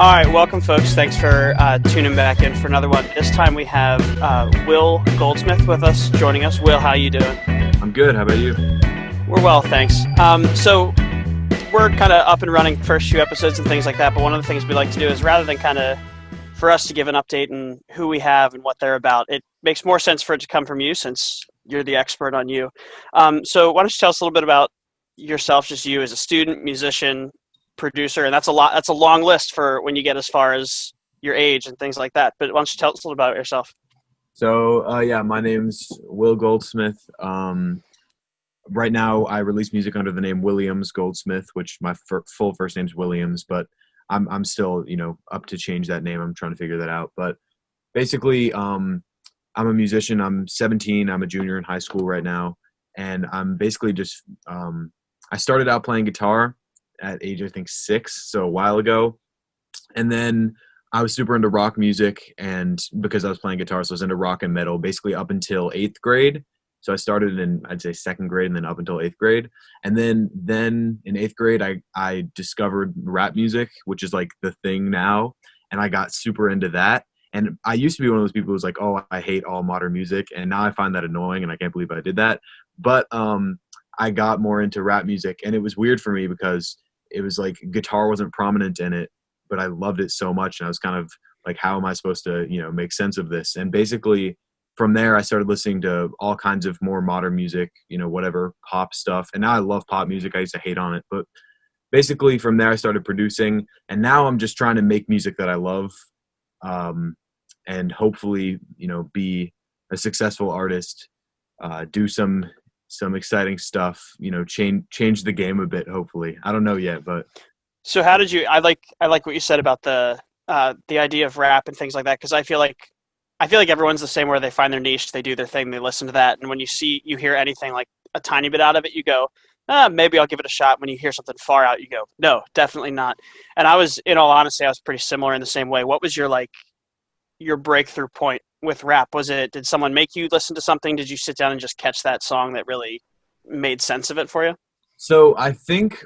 All right, welcome, folks. Thanks for tuning back in for another one. This time we have Will Goldsmith with us, joining us. Will, how you doing? I'm good. How about you? We're well, thanks. So we're kind of up and running first few episodes and things like that, but one of the things we like to do is rather than kind of for us to give an update on who we have and what they're about, it makes more sense for it to come from you since you're the expert on you. So why don't you tell us a little bit about yourself, just you as a student, musician, producer, and that's a long list for when you get as far as your age and things like that. But why don't you tell us a little about yourself? So, my name's Will Goldsmith. Right now, I release music under the name Williams Goldsmith, which my full first name's Williams, but I'm still, up to change that name. I'm trying to figure that out. But basically, I'm a musician. I'm 17. I'm a junior in high school right now. And I'm basically just, I started out playing guitar at age, I think 6, so a while ago. And then I was super into rock music, and because I was playing guitar, so I was into rock and metal basically up until 8th grade. So I started in, I'd say 2nd grade and then up until 8th grade. And then in 8th grade, I discovered rap music, which is like the thing now. And I got super into that. And I used to be one of those people who's like, oh, I hate all modern music. And now I find that annoying, and I can't believe I did that. But I got more into rap music, and it was weird for me because it was like guitar wasn't prominent in it, but I loved it so much. And I was kind of like, how am I supposed to, make sense of this? And basically from there, I started listening to all kinds of more modern music, whatever, pop stuff. And now I love pop music. I used to hate on it, but basically from there I started producing, and now I'm just trying to make music that I love. And hopefully, be a successful artist, do some exciting stuff, change the game a bit, hopefully. I don't know yet, but. So how did you, I like what you said about the idea of rap and things like that, because I feel like everyone's the same, where they find their niche, they do their thing, they listen to that, and when you hear anything like a tiny bit out of it, you go, maybe I'll give it a shot. When you hear something far out, you go, no, definitely not. And in all honesty, I was pretty similar in the same way. What was your breakthrough point with rap? Did someone make you listen to something? Did you sit down and just catch that song that really made sense of it for you? So I think,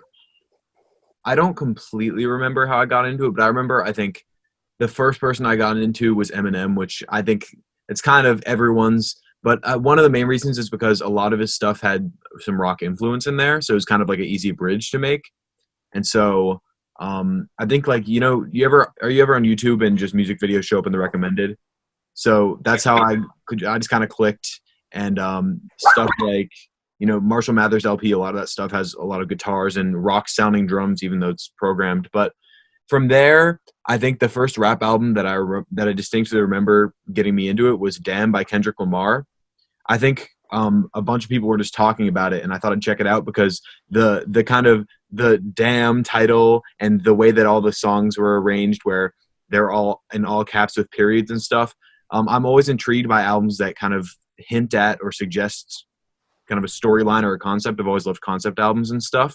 I don't completely remember how I got into it, but I think the first person I got into was Eminem, which I think it's kind of everyone's, but one of the main reasons is because a lot of his stuff had some rock influence in there. So it was kind of like an easy bridge to make. And so I think are you ever on YouTube and just music videos show up in the recommended? So that's how I just kind of clicked, and stuff like, Marshall Mathers LP, a lot of that stuff has a lot of guitars and rock sounding drums, even though it's programmed. But from there, I think the first rap album that I distinctly remember getting me into it was Damn by Kendrick Lamar. I think a bunch of people were just talking about it, and I thought I'd check it out because the kind of the Damn title and the way that all the songs were arranged, where they're all in all caps with periods and stuff. I'm always intrigued by albums that kind of hint at or suggest kind of a storyline or a concept. I've always loved concept albums and stuff.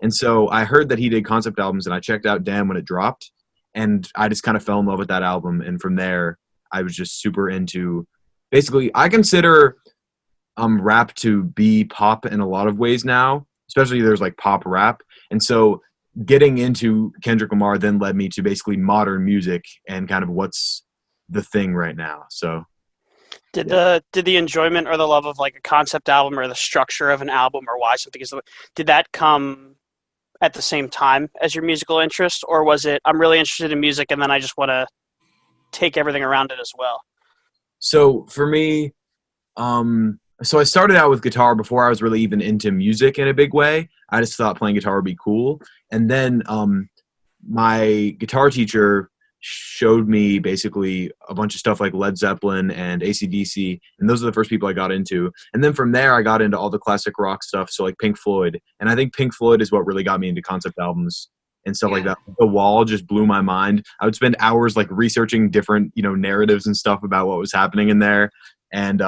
And so I heard that he did concept albums, and I checked out Damn when it dropped, and I just kind of fell in love with that album. And from there, I was just super into, basically, I consider rap to be pop in a lot of ways now, especially there's like pop rap. And so getting into Kendrick Lamar then led me to basically modern music and kind of what's the thing right now. So did the enjoyment or the love of like a concept album or the structure of an album or why something is, did that come at the same time as your musical interest, or was it, I'm really interested in music and then I just want to take everything around it as well? So for me, so I started out with guitar before I was really even into music in a big way. I just thought playing guitar would be cool. And then my guitar teacher showed me basically a bunch of stuff like Led Zeppelin and AC/DC, and those are the first people I got into. And then from there, I got into all the classic rock stuff, so like Pink Floyd. And I think Pink Floyd is what really got me into concept albums and stuff like that. The Wall just blew my mind. I would spend hours like researching different, narratives and stuff about what was happening in there. And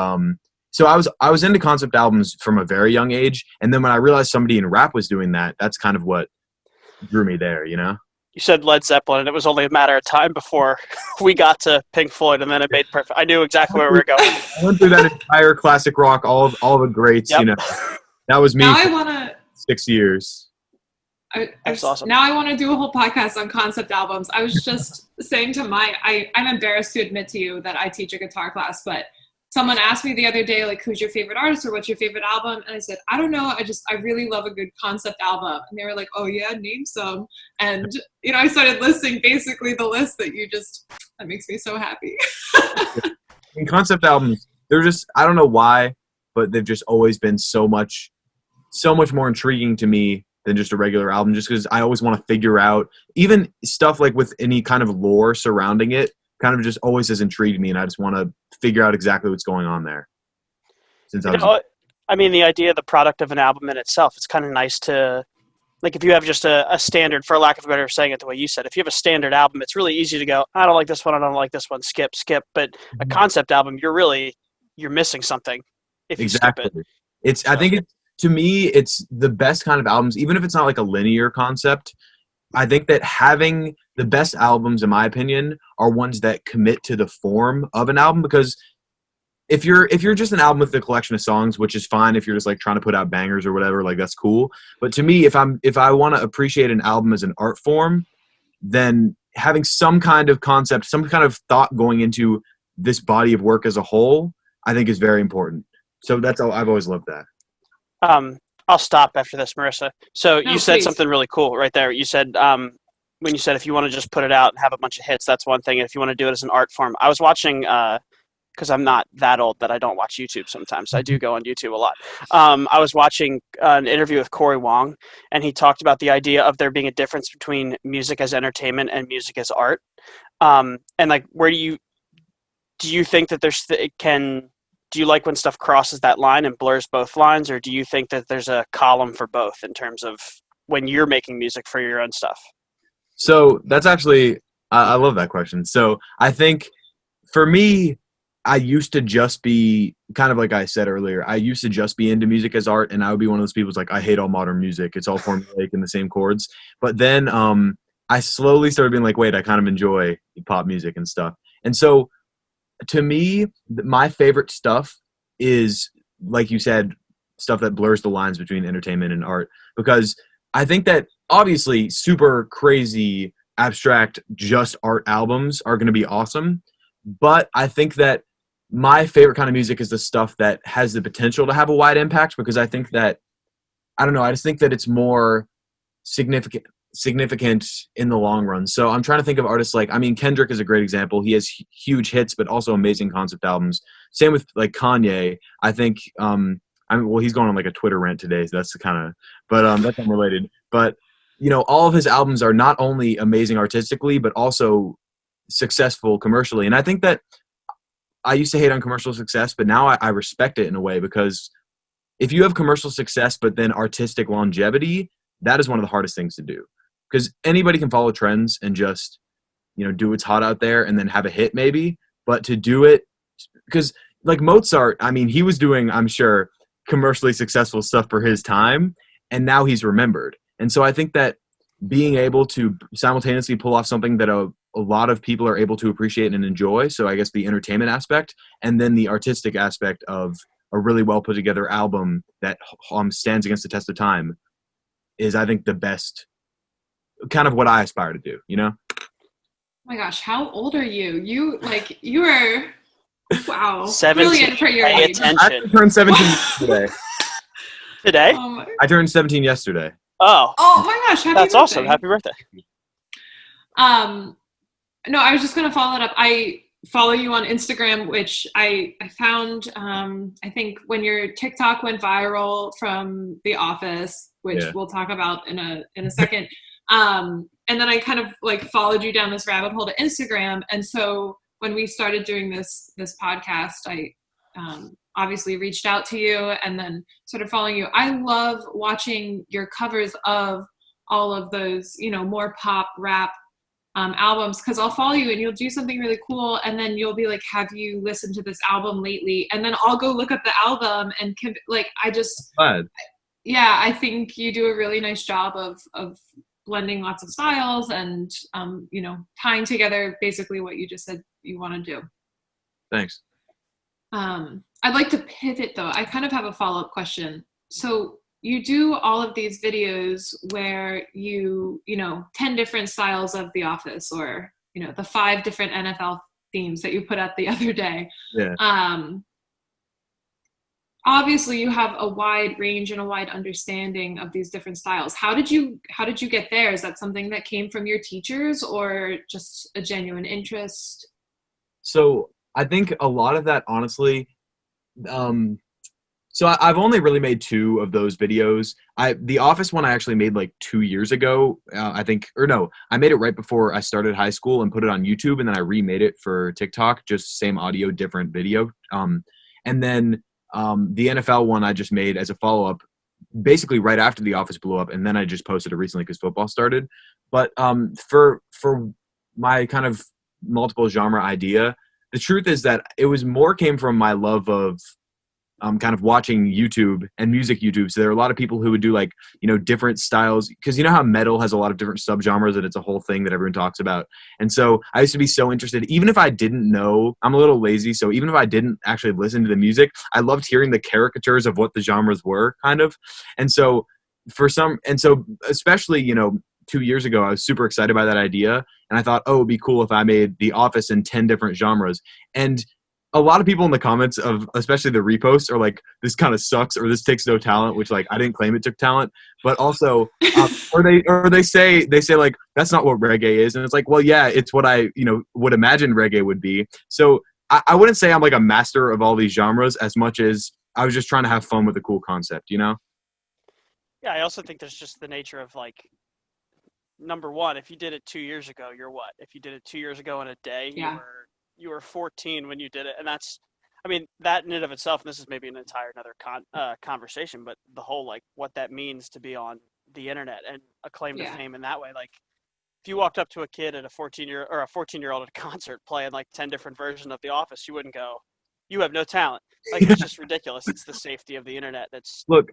so I was into concept albums from a very young age. And then when I realized somebody in rap was doing that, that's kind of what drew me there, You said Led Zeppelin, and it was only a matter of time before we got to Pink Floyd, and then it made perfect. I knew exactly where we were going. I went through that entire classic rock, all the greats. Yep. That was me Now I for want to 6 years. That's awesome. Now I want to do a whole podcast on concept albums. I was just saying to I'm embarrassed to admit to you that I teach a guitar class, but someone asked me the other day, like, who's your favorite artist or what's your favorite album? And I said, I don't know. I really love a good concept album. And they were like, oh yeah, name some. And, I started listing basically the list that that makes me so happy. In concept albums, they're just, I don't know why, but they've just always been so much more intriguing to me than just a regular album, just because I always want to figure out, even stuff like with any kind of lore surrounding it, kind of just always has intrigued me, and I just want to figure out exactly what's going on there. I mean, the idea of the product of an album in itself, it's kind of nice to, like, if you have just a standard, for lack of a better saying it the way you said, if you have a standard album, it's really easy to go, I don't like this one, I don't like this one, skip. But a concept album, you're missing something if you skip it. I think to me, it's the best kind of albums, even if it's not like a linear concept. I think that having the best albums, in my opinion, are ones that commit to the form of an album, because if you're just an album with a collection of songs, which is fine if you're just like trying to put out bangers or whatever, like that's cool. But to me, if I want to appreciate an album as an art form, then having some kind of concept, some kind of thought going into this body of work as a whole, I think is very important. So that's all. I've always loved that. I'll stop after this, Marissa. So you said please. something really cool right there. You said when you said if you want to just put it out and have a bunch of hits, that's one thing. And if you want to do it as an art form, I was watching because I'm not that old that I don't watch YouTube sometimes. I do go on YouTube a lot. I was watching an interview with Corey Wong, and he talked about the idea of there being a difference between music as entertainment and music as art. And like, where do you think that do you like when stuff crosses that line and blurs both lines, or do you think that there's a column for both in terms of when you're making music for your own stuff? So that's actually, I love that question. So I think for me, I used to just be, kind of like I said earlier, I used to just be into music as art, and I would be one of those people who's like, I hate all modern music. It's all formulaic in the same chords. But then I slowly started being like, wait, I kind of enjoy pop music and stuff. And so to me, my favorite stuff is, like you said, stuff that blurs the lines between entertainment and art, because I think that obviously super crazy, abstract, just art albums are going to be awesome. But I think that my favorite kind of music is the stuff that has the potential to have a wide impact, because I think that, I don't know, I just think that it's more significant in the long run. So I'm trying to think of artists like, I mean, Kendrick is a great example. He has huge hits, but also amazing concept albums. Same with like Kanye. I think, well, he's going on like a Twitter rant today, so that's kind of, but that's unrelated. But, all of his albums are not only amazing artistically, but also successful commercially. And I think that I used to hate on commercial success, but now I respect it in a way, because if you have commercial success, but then artistic longevity, that is one of the hardest things to do, because anybody can follow trends and just, do what's hot out there and then have a hit maybe, but to do it, because like Mozart, I mean, he was doing, I'm sure, commercially successful stuff for his time, and now he's remembered. And so I think that being able to simultaneously pull off something that a lot of people are able to appreciate and enjoy, so I guess the entertainment aspect, and then the artistic aspect of a really well put together album that stands against the test of time, is, I think, the best, kind of what I aspire to do, Oh my gosh, how old are you? You are, wow, 17. brilliant for your Pay age. attention. I turned 17 yesterday. Today? I turned 17 yesterday. Oh my gosh, happy that's birthday. awesome. Happy birthday. No, I was just going to follow it up. I follow you on Instagram, which I found, I think when your TikTok went viral from The Office, which we'll talk about in a second. And then I kind of like followed you down this rabbit hole to Instagram. And so when we started doing this podcast, I obviously reached out to you and then started following you. I love watching your covers of all of those, more pop rap albums, because I'll follow you and you'll do something really cool, and then you'll be like, have you listened to this album lately? And then I'll go look up the album, and I think you do a really nice job of blending lots of styles and tying together basically what you just said you want to do. Thanks. I'd like to pivot though. I kind of have a follow-up question. So you do all of these videos where you know, 10 different styles of The Office, or, you know, the 5 different NFL themes that you put up the other day. Yeah. Obviously you have a wide range and a wide understanding of these different styles. How did you get there? Is that something that came from your teachers, or just a genuine interest? So I think a lot of that, honestly, so I've only really made 2 of those videos. The Office one I actually made like 2 years ago, I think, or no, I made it right before I started high school and put it on YouTube, and then I remade it for TikTok, just same audio, different video. And then the NFL one I just made as a follow-up, basically right after The Office blew up, and then I just posted it recently because football started. But for my kind of multiple genre idea, the truth is that it was more came from my love of kind of watching YouTube and music YouTube. So there are a lot of people who would do like, you know, different styles, because you know how metal has a lot of different subgenres and it's a whole thing that everyone talks about. And so I used to be so interested, even if I didn't know, I'm a little lazy, so even if I didn't actually listen to the music, I loved hearing the caricatures of what the genres were, kind of. And so especially, you know, 2 years ago, I was super excited by that idea. And I thought, oh, it'd be cool if I made The Office in 10 different genres. And a lot of people in the comments of, especially the reposts, are like, this kind of sucks, or this takes no talent, which, like, I didn't claim it took talent, but also, or they say like, that's not what reggae is. And it's like, well, yeah, it's what I, you know, would imagine reggae would be. So I wouldn't say I'm like a master of all these genres as much as I was just trying to have fun with a cool concept, you know? Yeah, I also think there's just the nature of, like, number one, if you did it 2 years ago, you're what? If you did it 2 years ago in a day, Yeah. you were 14 when you did it. And that's, I mean, that in and of itself, and this is maybe an entire another conversation, but the whole, like, what that means to be on the internet and a claim to fame in that way. Like, if you walked up to a kid at a 14-year-old at a concert playing like 10 different versions of The Office, you wouldn't go, you have no talent. Like, it's just ridiculous. It's the safety of the internet. Look,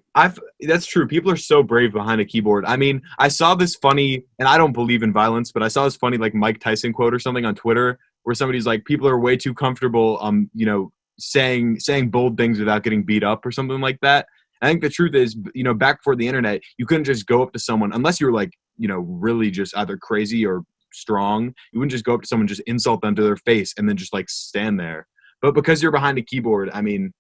that's true. People are so brave behind a keyboard. I mean, I saw this funny, and I don't believe in violence, but I saw this funny, like, Mike Tyson quote or something on Twitter where somebody's like, people are way too comfortable, you know, saying bold things without getting beat up or something like that. I think the truth is, you know, back before the internet, you couldn't just go up to someone unless you were, like, you know, really just either crazy or strong. You wouldn't just go up to someone, just insult them to their face and then just, like, stand there. But because you're behind a keyboard, I mean,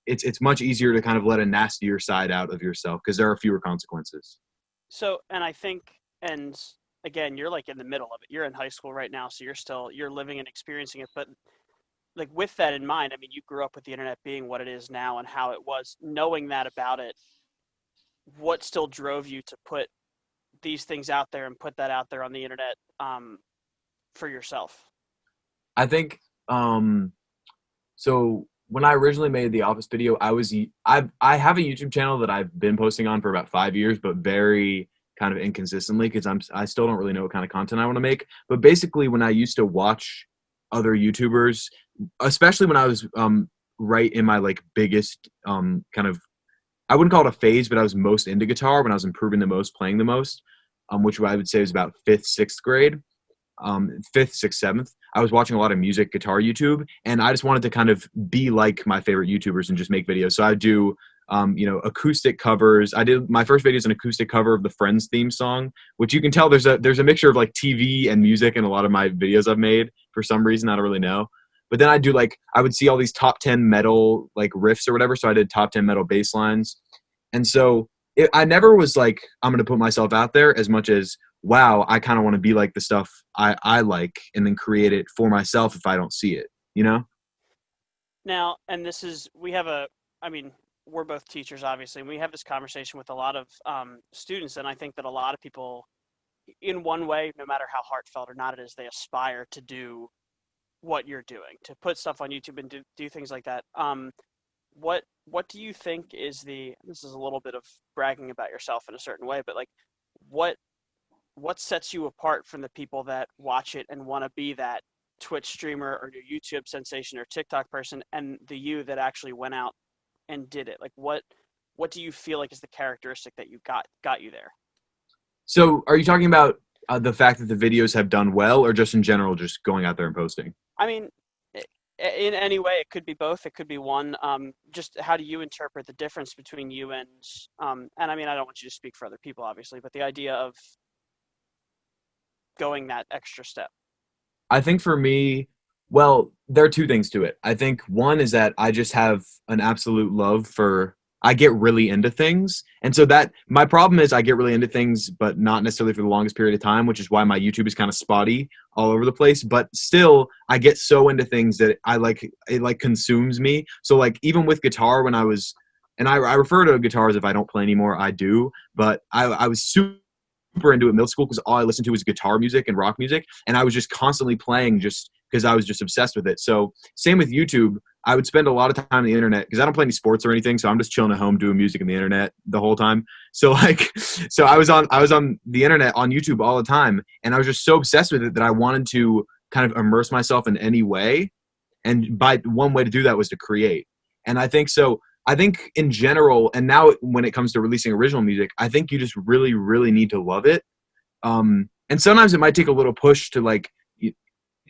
it's much easier to kind of let a nastier side out of yourself because there are fewer consequences. So, and I think, and again, you're like in the middle of it. You're in high school right now, so you're living and experiencing it. But, like, with that in mind, I mean, you grew up with the internet being what it is now and how it was. Knowing that about it, what still drove you to put these things out there and put that out there on the internet for yourself? I think so when I originally made the Office video, I have a YouTube channel that I've been posting on for about 5 years, but very kind of inconsistently because I still don't really know what kind of content I want to make. But basically, when I used to watch other YouTubers, especially when I was right in my, like, biggest kind of, I wouldn't call it a phase, but I was most into guitar when I was improving the most, playing the most, which I would say was about 5th, 6th grade. 5th, 6th, 7th, I was watching a lot of music guitar YouTube, and I just wanted to kind of be like my favorite YouTubers and just make videos. So I do, you know, acoustic covers. I did my first video is an acoustic cover of the Friends theme song, which you can tell there's a mixture of, like, TV and music in a lot of my videos I've made for some reason. I don't really know. But then I would see all these top 10 metal, like, riffs or whatever. So I did top 10 metal bass lines. And so I never was like, I'm going to put myself out there as much as, wow, I kind of want to be like the stuff I like and then create it for myself if I don't see it, you know? Now, and this is, I mean, we're both teachers, obviously, and we have this conversation with a lot of students, and I think that a lot of people, in one way, no matter how heartfelt or not it is, they aspire to do what you're doing, to put stuff on YouTube and do things like that. What do you think is this is a little bit of bragging about yourself in a certain way, but, like, what sets you apart from the people that watch it and want to be that Twitch streamer or your YouTube sensation or TikTok person, and the you that actually went out and did it? Like, what do you feel like is the characteristic that you got you there? So are you talking about the fact that the videos have done well, or just in general, just going out there and posting? I mean, in any way, it could be both. It could be one. Just how do you interpret the difference between you and I mean, I don't want you to speak for other people, obviously, but the idea of going that extra step? I think for me, well, there are two things to it. I think one is that I just have an absolute love for, I get really into things. And so that my problem is I get really into things, but not necessarily for the longest period of time, which is why my YouTube is kind of spotty all over the place. But still, I get so into things that I like, it like consumes me. So like even with guitar when I was, and I refer to guitar as if I don't play anymore, I do, but I was super into it in middle school because all I listened to was guitar music and rock music, and I was just constantly playing just because I was just obsessed with it. So same with YouTube. I would spend a lot of time on the internet because I don't play any sports or anything, so I'm just chilling at home doing music on the internet the whole time. So like, so I was on the internet on YouTube all the time, and I was just so obsessed with it that I wanted to kind of immerse myself in any way, and by one way to do that was to create. And I think so. I think in general, and now when it comes to releasing original music, I think you just really, really need to love it. And sometimes it might take a little push to like,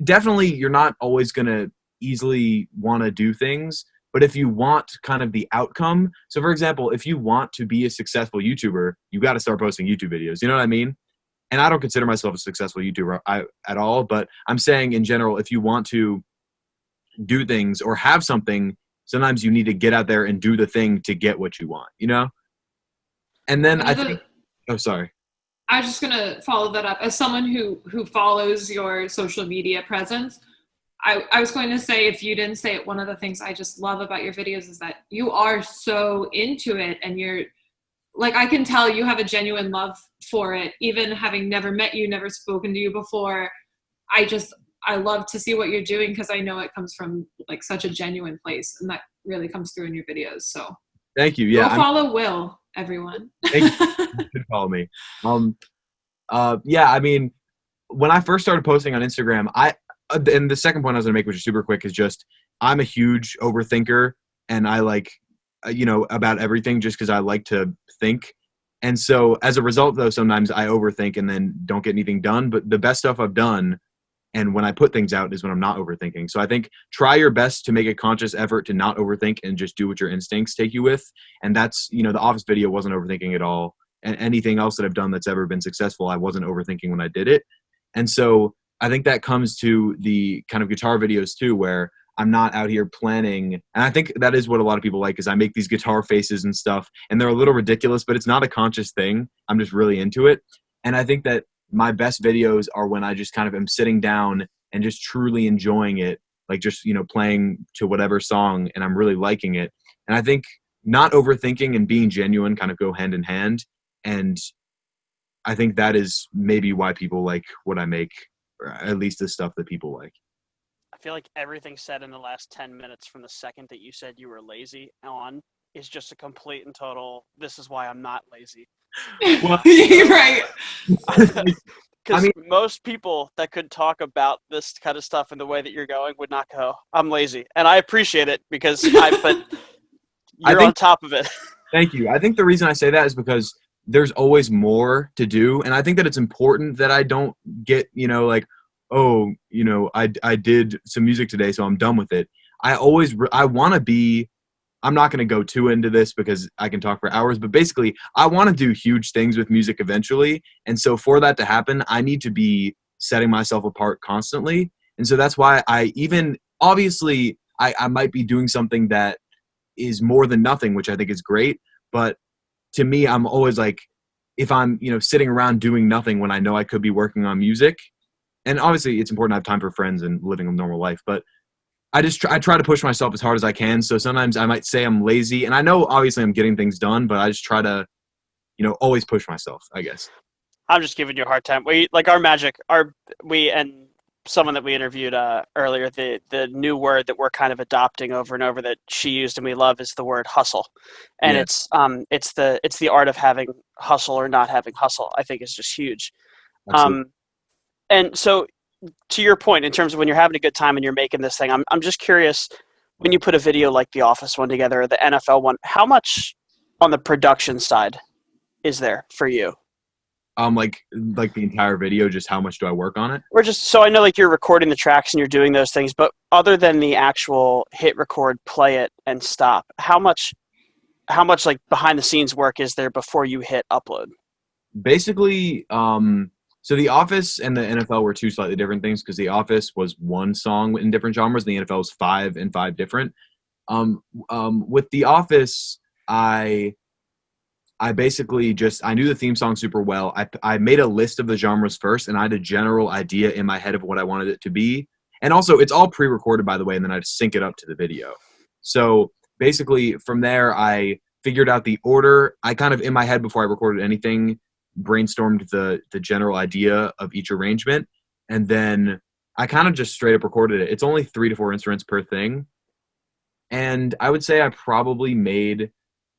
definitely you're not always going to easily want to do things, but if you want kind of the outcome, so for example, if you want to be a successful YouTuber, you got to start posting YouTube videos. You know what I mean? And I don't consider myself a successful YouTuber at all, but I'm saying in general, if you want to do things or have something, sometimes you need to get out there and do the thing to get what you want, you know? And then I think, oh, sorry. I was just going to follow that up. As someone who follows your social media presence, I was going to say, if you didn't say it, one of the things I just love about your videos is that you are so into it, and you're like, I can tell you have a genuine love for it, even having never met you, never spoken to you before. I love to see what you're doing because I know it comes from like such a genuine place, and that really comes through in your videos. So thank you. Yeah. Go follow Will, everyone. Thank you. You should follow me. Yeah, I mean, when I first started posting on Instagram, and the second point I was gonna make, which is super quick, is just, I'm a huge overthinker, and I like, about everything just because I like to think. And so as a result though, sometimes I overthink and then don't get anything done, but the best stuff I've done, and when I put things out, is when I'm not overthinking. So I think try your best to make a conscious effort to not overthink and just do what your instincts take you with. And that's, the Office video wasn't overthinking at all. And anything else that I've done that's ever been successful, I wasn't overthinking when I did it. And so I think that comes to the kind of guitar videos too, where I'm not out here planning. And I think that is what a lot of people like, is I make these guitar faces and stuff, and they're a little ridiculous, but it's not a conscious thing. I'm just really into it. And I think that my best videos are when I just kind of am sitting down and just truly enjoying it, like just, playing to whatever song, and I'm really liking it. And I think not overthinking and being genuine kind of go hand in hand. And I think that is maybe why people like what I make, or at least the stuff that people like. I feel like everything said in the last 10 minutes from the second that you said you were lazy on is just a complete and total, this is why I'm not lazy. Well, you're right. Because most people that could talk about this kind of stuff in the way that you're going would not go, I'm lazy. And I appreciate it because but you're on top of it. Thank you. I think the reason I say that is because there's always more to do. And I think that it's important that I don't get, like, oh, I did some music today, so I'm done with it. I want to be, I'm not going to go too into this because I can talk for hours, but basically I want to do huge things with music eventually. And so for that to happen, I need to be setting myself apart constantly. And so that's why obviously I might be doing something that is more than nothing, which I think is great. But to me, I'm always like, if I'm, sitting around doing nothing when I know I could be working on music, and obviously it's important to have time for friends and living a normal life, but I try to push myself as hard as I can. So sometimes I might say I'm lazy, and I know obviously I'm getting things done, but I just try to, always push myself, I guess. I'm just giving you a hard time. And someone that we interviewed earlier, the new word that we're kind of adopting over and over that she used and we love is the word hustle. And yeah. it's the art of having hustle or not having hustle, I think is just huge. And so, to your point, in terms of when you're having a good time and you're making this thing, I'm just curious, when you put a video like the Office one together or the NFL one, how much on the production side is there for you? like the entire video, just how much do I work on it? Or just so I know, like, you're recording the tracks and you're doing those things, but other than the actual hit record, play it and stop, how much like behind the scenes work is there before you hit upload? Basically, so The Office and the NFL were two slightly different things, because The Office was one song in different genres, and the NFL was 5 and 5 different. With The Office, I basically I knew the theme song super well. I made a list of the genres first, and I had a general idea in my head of what I wanted it to be. And also, it's all pre-recorded, by the way, and then I'd sync it up to the video. So basically, from there, I figured out the order. I kind of, in my head, before I recorded anything, brainstormed the general idea of each arrangement, and then I kind of just straight up recorded it. It's only 3 to 4 instruments per thing. And I would say I probably made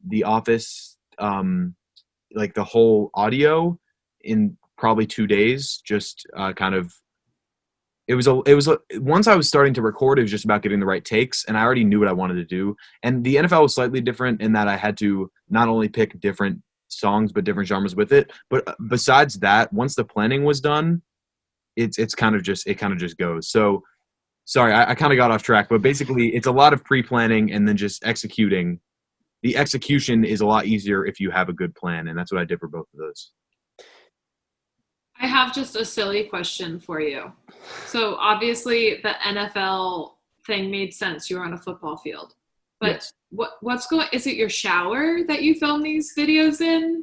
The Office, like the whole audio, in probably 2 days. Just kind of, it was once I was starting to record, it was just about getting the right takes, and I already knew what I wanted to do. And the NFL was slightly different in that I had to not only pick different songs but different genres with it. But besides that, once the planning was done, it kind of just goes. So sorry, I kind of got off track, but basically it's a lot of pre-planning and then just executing. The execution is a lot easier if you have a good plan, and that's what I did for both of those. I have just a silly question for you. So obviously the NFL thing made sense. You were on a football field. But Yes. What's going, is it your shower that you film these videos in?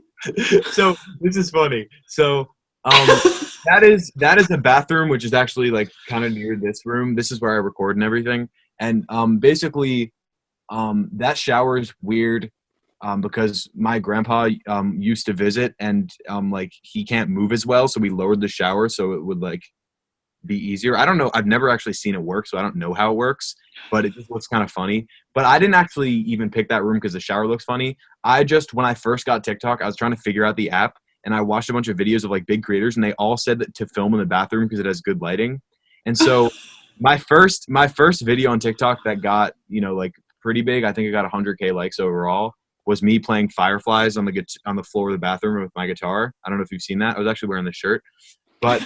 So this is funny. So that is a bathroom, which is actually like kind of near this room. This is where I record and everything. And basically that shower is weird because my grandpa used to visit, and like he can't move as well, so we lowered the shower so it would like be easier. I don't know. I've never actually seen it work, so I don't know how it works, but it just looks kind of funny. But I didn't actually even pick that room because the shower looks funny. When I first got TikTok, I was trying to figure out the app, and I watched a bunch of videos of like big creators, and they all said that to film in the bathroom because it has good lighting. And so my first video on TikTok that got, like pretty big, I think it got 100K likes overall, was me playing Fireflies on the floor of the bathroom with my guitar. I don't know if you've seen that. I was actually wearing the shirt. But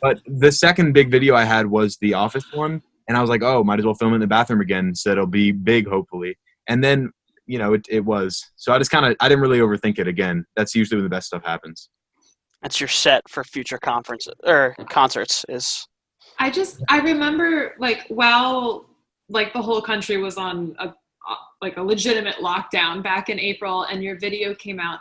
but the second big video I had was the Office one, and I was like, oh, might as well film it in the bathroom again, so it'll be big, hopefully. And then, it was. So I didn't really overthink it again. That's usually when the best stuff happens. That's your set for future conferences or concerts is. I remember like while like the whole country was on a legitimate lockdown back in April and your video came out,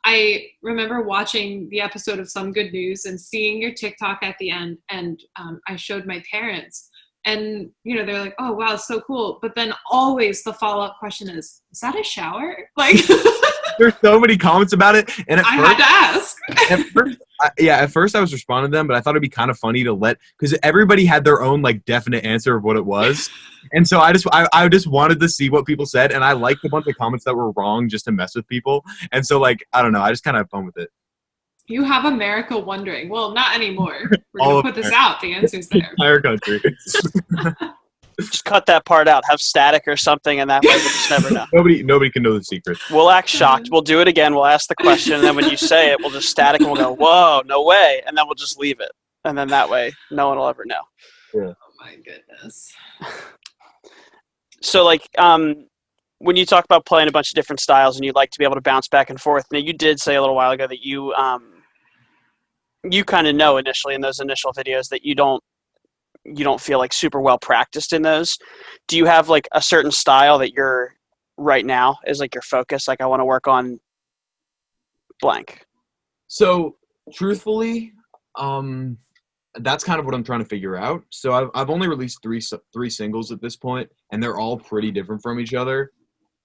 I remember watching the episode of Some Good News and seeing your TikTok at the end, and I showed my parents, and they're like, oh wow, so cool. But then always the follow-up question is that a shower? Like there's so many comments about it, and I had to ask. At first I was responding to them, but I thought it'd be kind of funny to because everybody had their own like definite answer of what it was. And so I just wanted to see what people said, and I liked a bunch of comments that were wrong just to mess with people. And so like, I don't know, I just kind of have fun with it. You have America wondering. Well, not anymore. We're going to put this out. The answer's there. Entire country. Just cut that part out. Have static or something, and that way we'll just never know. Nobody can know the secret. We'll act shocked. We'll do it again. We'll ask the question, and then when you say it, we'll just static, and we'll go, whoa, no way. And then we'll just leave it. And then that way, no one will ever know. Yeah. Oh, my goodness. So, like, when you talk about playing a bunch of different styles and you like to be able to bounce back and forth, now you did say a little while ago that you kind of know initially in those initial videos that you don't feel like super well practiced in those. Do you have like a certain style that you're right now is like your focus? Like, I want to work on blank. So truthfully, that's kind of what I'm trying to figure out. So I've only released three singles at this point, and they're all pretty different from each other.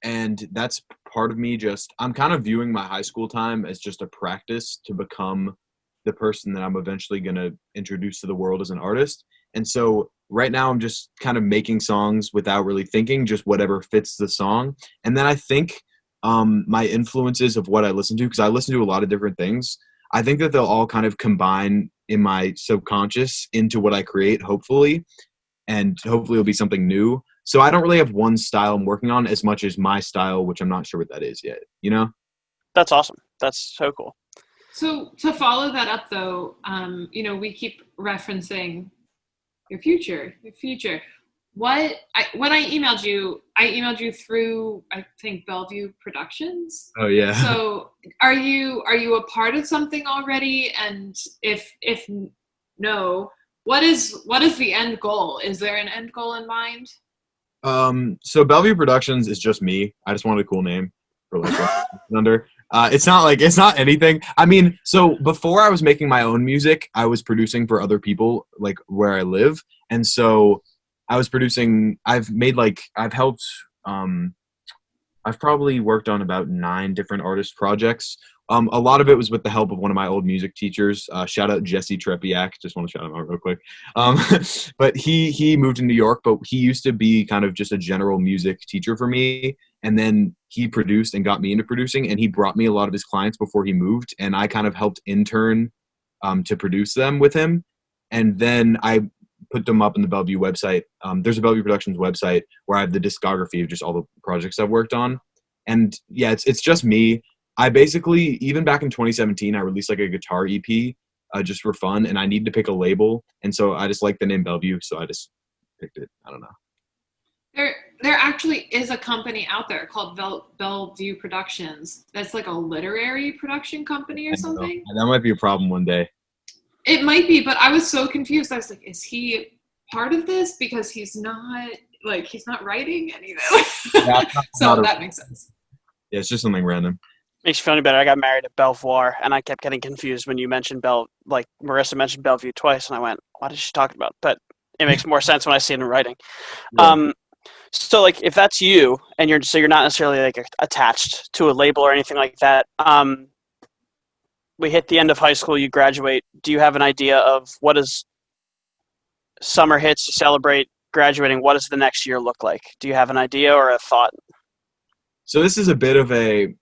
And that's part of me I'm kind of viewing my high school time as just a practice to become the person that I'm eventually going to introduce to the world as an artist. And so right now I'm just kind of making songs without really thinking, just whatever fits the song. And then I think my influences of what I listen to, because I listen to a lot of different things, I think that they'll all kind of combine in my subconscious into what I create, hopefully. And hopefully it'll be something new. So I don't really have one style I'm working on as much as my style, which I'm not sure what that is yet, That's awesome. That's so cool. So to follow that up though, we keep referencing your future. When I emailed you through, I think, Bellevue Productions. Oh yeah. So are you a part of something already? And if no, what is the end goal? Is there an end goal in mind? So Bellevue Productions is just me. I just wanted a cool name for like under. It's not anything. I mean, so before I was making my own music, I was producing for other people, like where I live, and so I was producing. I've helped. I've probably worked on about 9 different artist projects. A lot of it was with the help of one of my old music teachers. Shout out Jesse Trepiak. Just want to shout him out real quick. But he moved to New York, but he used to be kind of just a general music teacher for me. And then he produced and got me into producing, and he brought me a lot of his clients before he moved, and I kind of helped intern to produce them with him. And then I put them up on the Bellevue website. There's a Bellevue Productions website where I have the discography of just all the projects I've worked on. And yeah, it's just me. I basically, even back in 2017, I released like a guitar EP just for fun, and I needed to pick a label. And so I just like the name Bellevue, so I just picked it. I don't know. There actually is a company out there called Bellevue Productions. That's like a literary production company or something. That might be a problem one day. It might be, but I was so confused. I was like, is he part of this? Because he's not writing anything. So that makes sense. Yeah, it's just something random. Makes you feel any better. I got married at Belvoir, and I kept getting confused when you mentioned Marissa mentioned Bellevue twice, and I went, what is she talking about? But it makes more sense when I see it in writing. Yeah. So like if that's you, and you're not necessarily like attached to a label or anything like that, we hit the end of high school, you graduate. Do you have an idea of what is summer hits to celebrate graduating? What does the next year look like? Do you have an idea or a thought? So this is a bit of a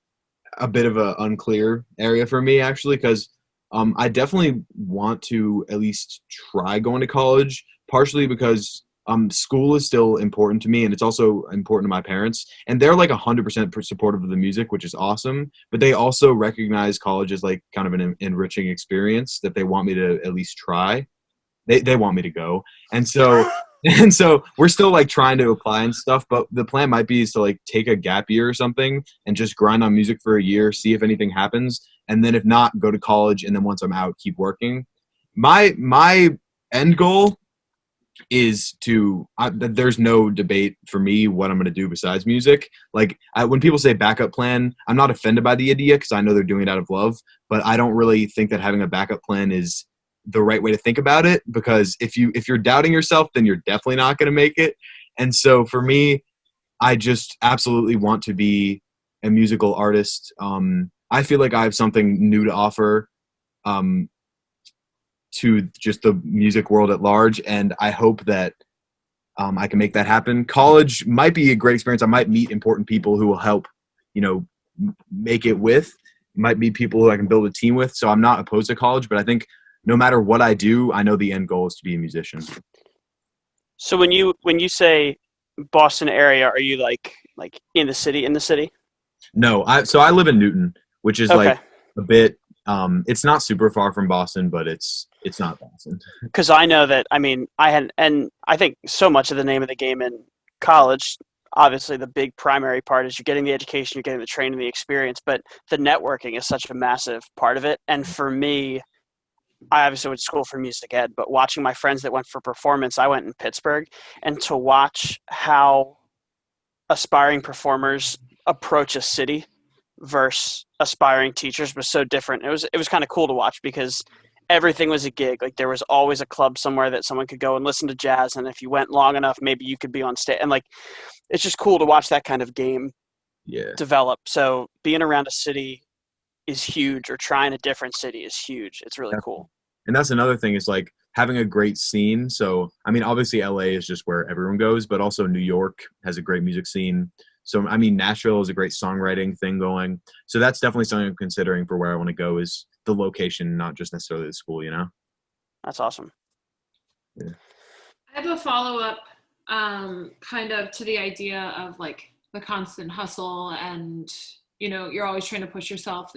unclear area for me, actually, because I definitely want to at least try going to college, partially because school is still important to me, and it's also important to my parents, and they're like 100% supportive of the music, which is awesome, but they also recognize college as like kind of an enriching experience that they want me to at least try. They want me to go, and so we're still like trying to apply and stuff, but the plan might be is to like take a gap year or something and just grind on music for a year, see if anything happens, and then if not, go to college, and then once I'm out, keep working. My end goal is there's no debate for me what I'm going to do besides music. Like when people say backup plan, I'm not offended by the idea because I know they're doing it out of love, but I don't really think that having a backup plan is the right way to think about it, because if you're doubting yourself, then you're definitely not going to make it. And so for me, I just absolutely want to be a musical artist. I feel like I have something new to offer to just the music world at large, and I hope that I can make that happen. College might be a great experience. I might meet important people who will help, make it with. Might be people who I can build a team with. So I'm not opposed to college, but I think no matter what I do, I know the end goal is to be a musician. So when you say Boston area, are you like in the city? No, I live in Newton, which is like a bit. It's not super far from Boston, but it's not Boston. Because I know that, I think so much of the name of the game in college, obviously the big primary part is you're getting the education, you're getting the training, the experience, but the networking is such a massive part of it. And for me, I obviously went to school for music ed, but watching my friends that went for performance, I went in Pittsburgh, and to watch how aspiring performers approach a city versus aspiring teachers was so different. It was kind of cool to watch because everything was a gig. Like there was always a club somewhere that someone could go and listen to jazz, and if you went long enough, maybe you could be on stage. And like it's just cool to watch that kind of game develop. So being around a city is huge, or trying a different city is huge. It's really cool. And that's another thing is like having a great scene. So obviously LA is just where everyone goes, but also New York has a great music scene. So, Nashville is a great songwriting thing going. So that's definitely something I'm considering for where I want to go, is the location, not just necessarily the school, That's awesome. Yeah. I have a follow-up kind of to the idea of like the constant hustle and, you're always trying to push yourself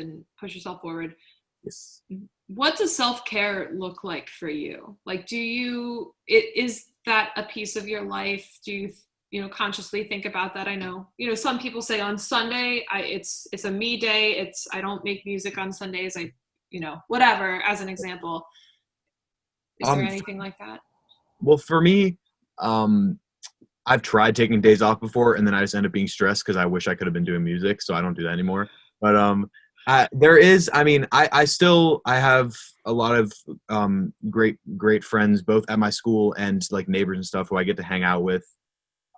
forward. Yes. What does self-care look like for you? Like, is that a piece of your life? Do you consciously think about that? I know, some people say on Sunday, it's a me day. I don't make music on Sundays. Whatever, as an example. Is there anything like that? Well, for me, I've tried taking days off before, and then I just end up being stressed because I wish I could have been doing music, so I don't do that anymore. But there is, I mean, I have a lot of great friends, both at my school and like neighbors and stuff who I get to hang out with.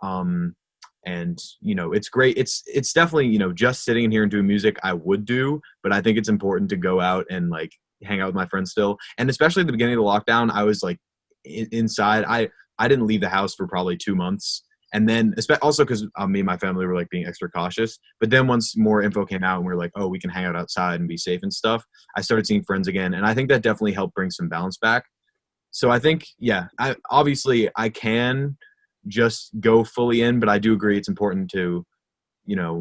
And it's great. It's definitely, just sitting in here and doing music I would do, but I think it's important to go out and like hang out with my friends still. And especially at the beginning of the lockdown, I was like inside. I didn't leave the house for probably 2 months. And then also because me and my family were like being extra cautious. But then once more info came out and we were like, oh, we can hang out outside and be safe and stuff, I started seeing friends again. And I think that definitely helped bring some balance back. So I think, yeah, I can just go fully in, but I do agree it's important to,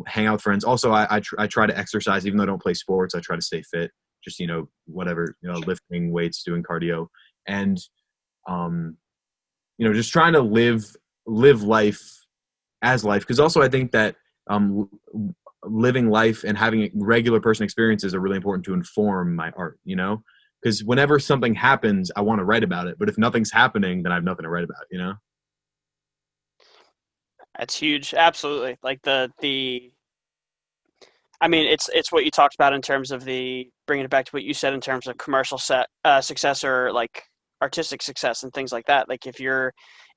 hang out with friends. Also, I try to exercise, even though I don't play sports. I try to stay fit, just, whatever, lifting weights, doing cardio, and, just trying to live life as life. Because also I think that living life and having regular person experiences are really important to inform my art, because whenever something happens, I want to write about it. But if nothing's happening, then I have nothing to write about, That's huge. Absolutely. Like I mean, it's what you talked about in terms of bringing it back to what you said in terms of commercial success or like artistic success and things like that. Like if you're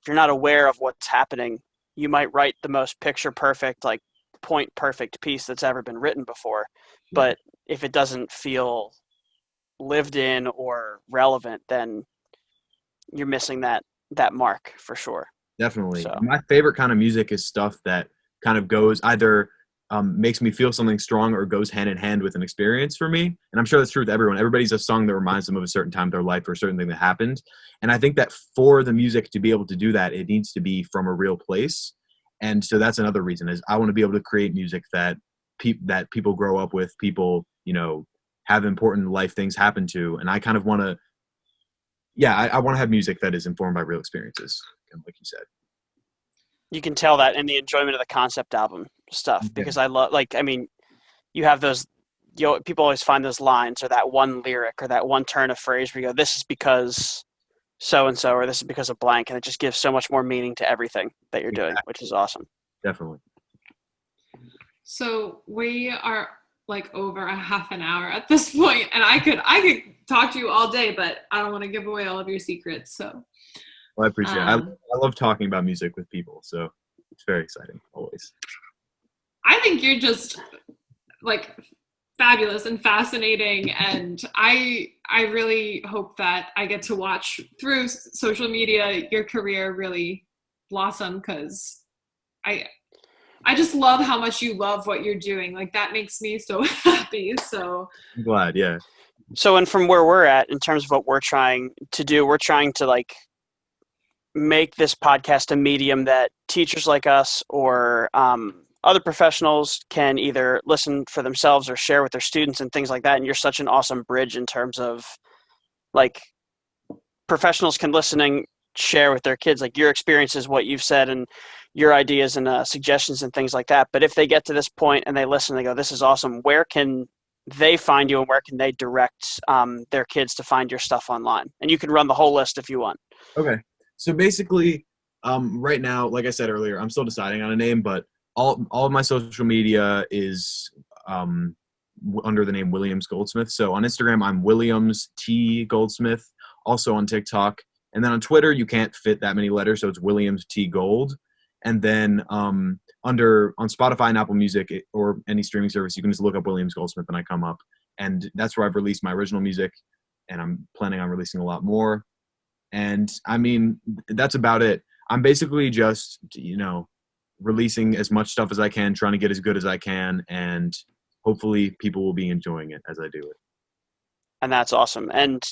not aware of what's happening, you might write the most picture perfect, like point perfect piece that's ever been written before. Yeah. But if it doesn't feel lived in or relevant, then you're missing that mark for sure. Definitely. So. My favorite kind of music is stuff that kind of goes either makes me feel something strong or goes hand in hand with an experience for me. And I'm sure that's true with everyone. Everybody's a song that reminds them of a certain time of their life or a certain thing that happened. And I think that for the music to be able to do that, it needs to be from a real place. And so that's another reason is I want to be able to create music that people grow up with, people, have important life things happen to. And I kind of want to, I want to have music that is informed by real experiences, like you said. You can tell that in the enjoyment of the concept album stuff, because I love, like, I mean, you have those, people always find those lines or that one lyric or that one turn of phrase where you go, this is because so-and-so, or this is because of blank. And it just gives so much more meaning to everything that you're doing, which is awesome. Definitely. So we are like over a half an hour at this point, and I could talk to you all day, but I don't want to give away all of your secrets. So. Well, I appreciate it. I love talking about music with people, so it's very exciting, always. I think you're just, like, fabulous and fascinating, and I really hope that I get to watch through social media your career really blossom, because I just love how much you love what you're doing. Like, that makes me so happy, so. I'm glad, yeah. So, and from where we're at, in terms of what we're trying to do, we're trying to, like, make this podcast a medium that teachers like us or other professionals can either listen for themselves or share with their students and things like that. And you're such an awesome bridge in terms of, like, professionals can listen and share with their kids, like your experiences, what you've said, and your ideas and suggestions and things like that. But if they get to this point and they listen, they go, this is awesome. Where can they find you and where can they direct their kids to find your stuff online? And you can run the whole list if you want. Okay. So basically, right now, like I said earlier, I'm still deciding on a name, but all of my social media is under the name Williams Goldsmith. So on Instagram, I'm Williams T Goldsmith. Also on TikTok, and then on Twitter, you can't fit that many letters, so it's Williams T Gold. And then on Spotify and Apple Music or any streaming service, you can just look up Williams Goldsmith and I come up. And that's where I've released my original music, and I'm planning on releasing a lot more. And I mean, that's about it. I'm basically just, releasing as much stuff as I can, trying to get as good as I can, and hopefully people will be enjoying it as I do it. And that's awesome. And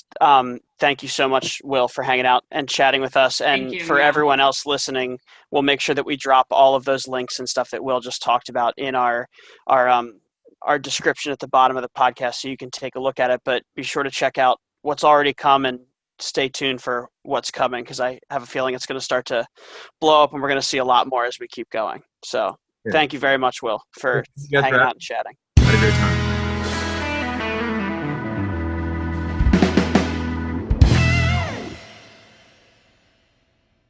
thank you so much, Will, for hanging out and chatting with us. And for everyone else listening, we'll make sure that we drop all of those links and stuff that Will just talked about in our our description at the bottom of the podcast so you can take a look at it. But be sure to check out what's already come and stay tuned for what's coming, because I have a feeling it's going to start to blow up and we're going to see a lot more as we keep going. So thank you very much, Will, for hanging out and chatting. Had a great time.